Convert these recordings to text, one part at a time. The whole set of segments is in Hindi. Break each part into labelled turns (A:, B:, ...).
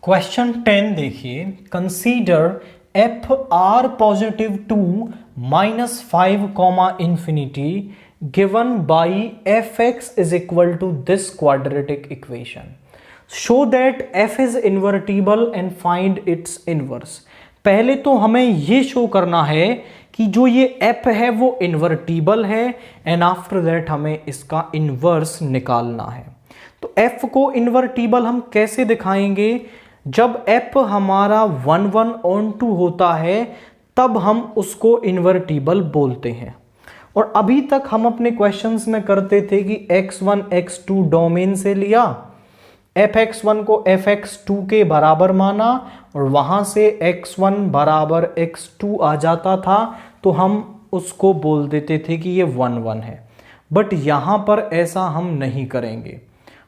A: क्वेश्चन 10 देखिए, consider F R positive 2 -5 comma infinity given by F X is equal to this quadratic equation. Show that F is invertible and find its inverse. पहले तो हमें ये शो करना है कि जो ये एफ है वो इन्वर्टिबल है एंड आफ्टर दैट हमें इसका इनवर्स निकालना है. तो एफ को इन्वर्टिबल हम कैसे दिखाएंगे? जब एफ हमारा 1 1 ऑन 2 होता है तब हम उसको इन्वर्टिबल बोलते हैं. और अभी तक हम अपने क्वेश्चंस में करते थे कि x1 x2 डोमेन से लिया, fx1 को fx2 के बराबर माना और वहां से x1 बराबर x2 आ जाता था तो हम उसको बोल देते थे कि ये 1 1 है. बट यहां पर ऐसा हम नहीं करेंगे.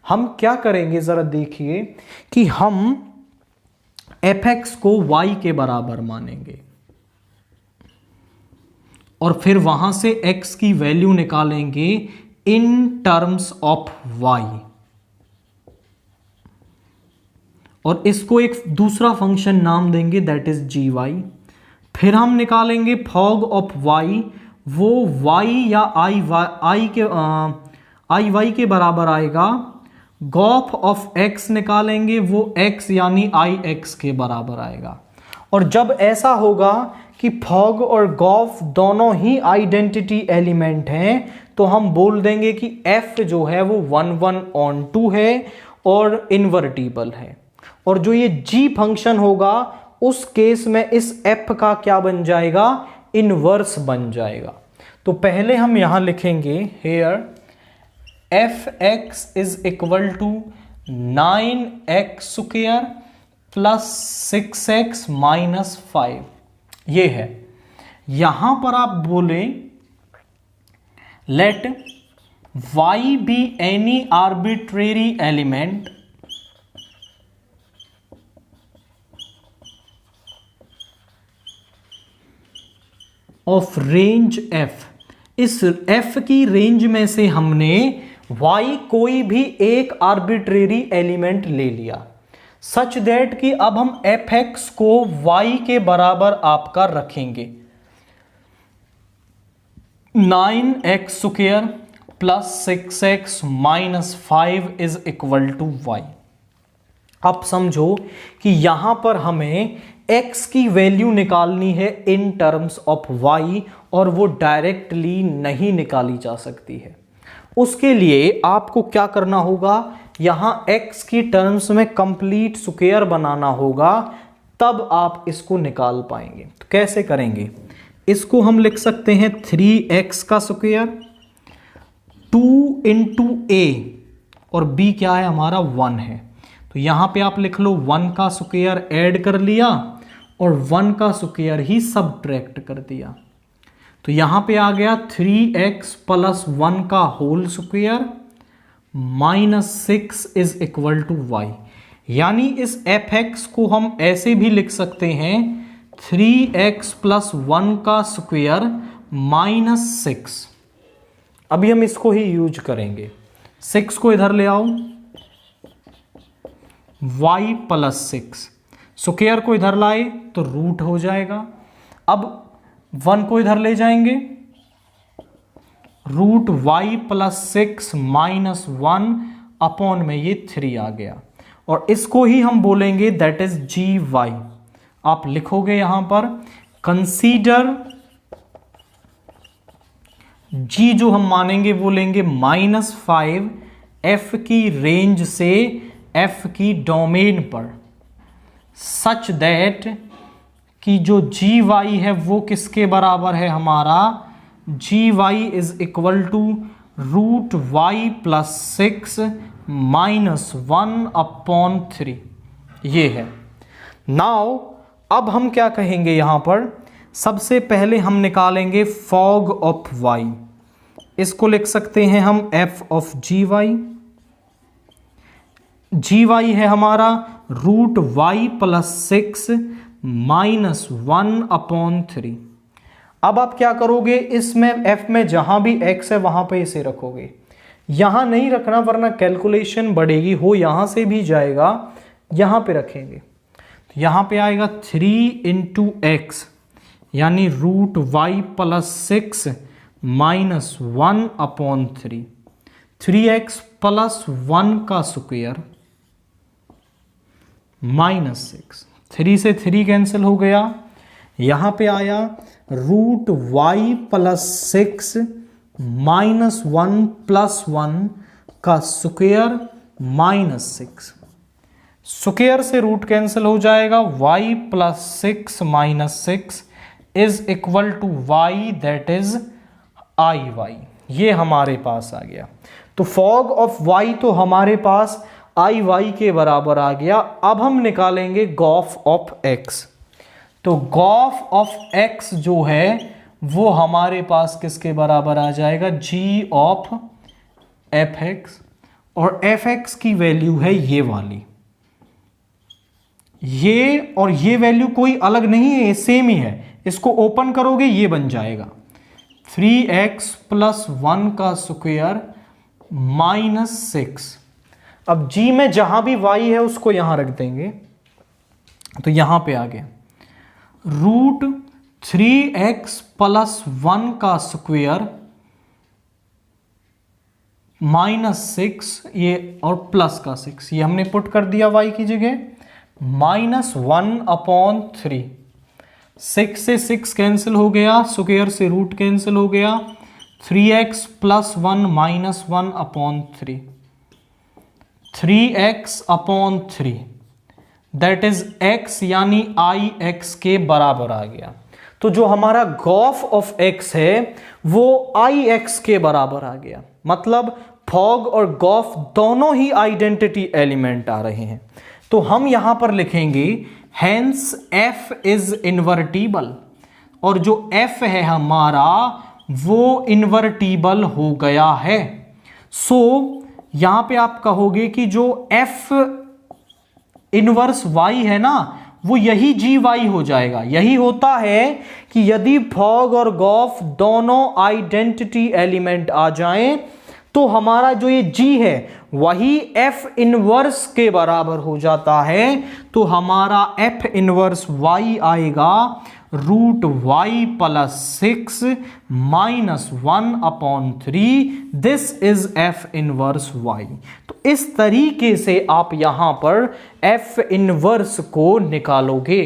A: हम क्या करेंगे जरा देखिए कि हम fx को y के बराबर मानेंगे और फिर वहां से x की वैल्यू निकालेंगे इन टर्म्स ऑफ y और इसको एक दूसरा फंक्शन नाम देंगे दैट इज gy. फिर हम निकालेंगे फॉग ऑफ y, वो y या i y के बराबर आएगा. गॉफ ऑफ x निकालेंगे, वो x यानी i x के बराबर आएगा. और जब ऐसा होगा कि फॉग और गॉफ दोनों ही आइडेंटिटी एलिमेंट हैं तो हम बोल देंगे कि f जो है वो 1 1 ऑन 2 है और इन्वर्टिबल है. और जो ये g फंक्शन होगा उस केस में इस f का क्या बन जाएगा? इनवर्स बन जाएगा. तो पहले हम यहां लिखेंगे here fx is equal to 9x square plus 6x minus 5. ये है. यहां पर आप बोले let y be any arbitrary element of range f. इस f की रेंज में से हमने y कोई भी एक आर्बिट्रेरी एलिमेंट ले लिया सच दैट कि अब हम fx को y के बराबर आपका रखेंगे 9x square plus 6x minus 5 is equal to y. अब समझो कि यहां पर हमें x की वैल्यू निकालनी है इन टर्म्स ऑफ y और वो डायरेक्टली नहीं निकाली जा सकती है. उसके लिए आपको क्या करना होगा? यहां x की टर्म्स में कंप्लीट स्क्वायर बनाना होगा, तब आप इसको निकाल पाएंगे. तो कैसे करेंगे? इसको हम लिख सकते हैं 3x का स्क्वायर 2 इंटू a और b क्या है हमारा 1 है. तो यहां पे आप लिख लो 1 का स्क्वायर ऐड कर लिया और 1 का स्क्वायर ही सबट्रैक्ट कर दिया. तो यहां पे आ गया 3x प्लस 1 का whole square minus 6 is equal to y. यानी इस fx को हम ऐसे भी लिख सकते हैं 3x प्लस 1 का स्क्वायर माइनस 6. अभी हम इसको ही यूज करेंगे. 6 को इधर ले आओ, y प्लस 6 स्क्वायर को इधर लाए तो रूट हो जाएगा. अब 1 को इधर ले जाएंगे, root y plus 6 minus 1 upon में ये 3 आ गया और इसको ही हम बोलेंगे दैट इज gy. आप लिखोगे यहां पर कंसीडर g जो हम मानेंगे वो लेंगे -5 f की रेंज से f की डोमेन पर सच दैट कि जो gy है वो किसके बराबर है हमारा? gy is equal to root y plus 6 minus 1 upon 3. ये है. नाउ अब हम क्या कहेंगे यहां पर? सबसे पहले हम निकालेंगे फॉग ऑफ y. इसको लिख सकते हैं हम f ऑफ gy. gy है हमारा root y plus 6 minus 1 upon 3. अब आप क्या करोगे? इसमें f में जहां भी x है वहां पे इसे रखोगे. यहां नहीं रखना वरना कैलकुलेशन बढ़ेगी. हो यहां से भी जाएगा यहां पे रखेंगे तो यहां पे आएगा 3 इंटू एक्स यानी root Y plus 6 minus 1 upon 3, 3x plus 1 का स्क्वायर माइनस 6, 3 से 3 कैंसिल हो गया। यहां पे आया root Y plus 6 minus 1 plus 1 का स्क्वायर माइनस 6, स्क्वायर से रूट कैंसिल हो जाएगा, y plus 6 minus 6 is equal to y that is I Y. ये हमारे पास आ गया। तो फॉग ऑफ y तो हमारे पास आई वाई के बराबर आ गया। अब हम निकालेंगे गॉफ ऑफ x। तो गॉफ ऑफ x जो है वो हमारे पास किसके बराबर आ जाएगा, g ऑफ fx, और fx की वैल्यू है ये वाली, ये और ये वैल्यू कोई अलग नहीं है, ये सेम ही है। इसको ओपन करोगे ये बन जाएगा 3x प्लस 1 का स्क्वायर माइनस 6। अब g में जहां भी y है उसको यहां रख देंगे तो यहां पे आ गया रूट 3x प्लस 1 का स्क्वायर माइनस 6 ये और प्लस का 6, ये हमने पुट कर दिया y की जगह, माइनस 1 अपॉन 3, 6 से 6 कैंसिल हो गया, स्क्वायर से रूट कैंसिल हो गया, 3x plus 1 minus 1 upon 3, 3x upon 3 that is x यानी आई x के बराबर आ गया। तो जो हमारा गॉफ ऑफ x है वो आई x के बराबर आ गया। मतलब फॉग और गॉफ दोनों ही आइडेंटिटी एलिमेंट आ रहे हैं। तो हम यहां पर लिखेंगे हेंस f इज इन्वर्टिबल, और जो f है हमारा वो इन्वर्टिबल हो गया है। सो यहां पे आप कहोगे कि जो f इनवर्स y है ना वो यही जी वाई हो जाएगा। यही होता है कि यदि फॉग और गॉफ दोनों आइडेंटिटी एलिमेंट आ जाएं तो हमारा जो ये g है वही f इनवर्स के बराबर हो जाता है। तो हमारा f इनवर्स y आएगा root Y plus 6 minus 1 upon 3, this is f inverse y। तो इस तरीके से आप यहां पर f इनवर्स को निकालोगे।